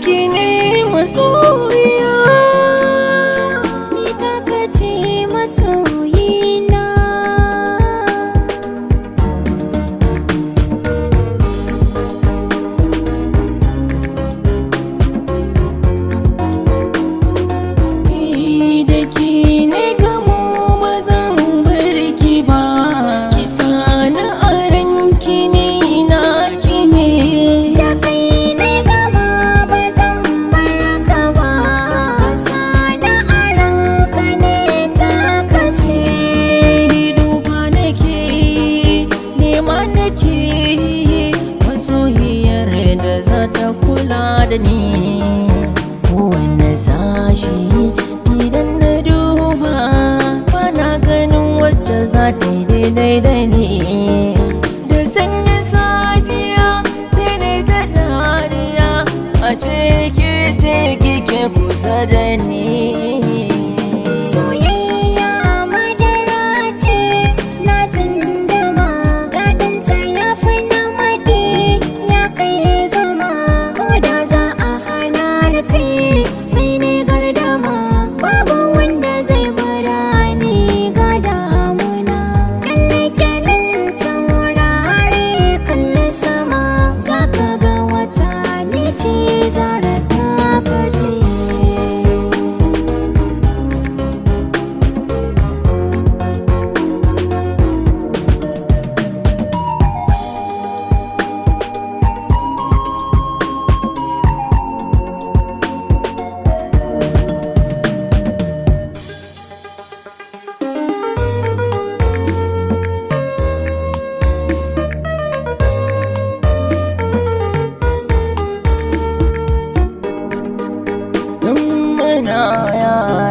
ki ne masoyiya, ni taka ce masoyina. ni da ki ne gamo ba zan bar ki ba, ki sani a ranki ni na ki ne. Da kai ne gama ba zan bar ka ba, kasa da aranka ne taka ce. Duba nake nema nake masoyiyar da za ta kula da ni, kowane sashi idan na duba bana ganin wacce za ta yi daidai da ni. Da sanyin safiya sai na ta dariya, a ce ke ce kike kusa da ni. Soyayya madara ce na zindama, daɗinta ya fi na maɗi ya kai zama. Ko da za a hana da kai sai ne gardama, babu wanda zai bara ni ga damuna. Kyale-kyalen taurari kalli sama, za ka ga wata ni ce zara ta kace. Tun muna yara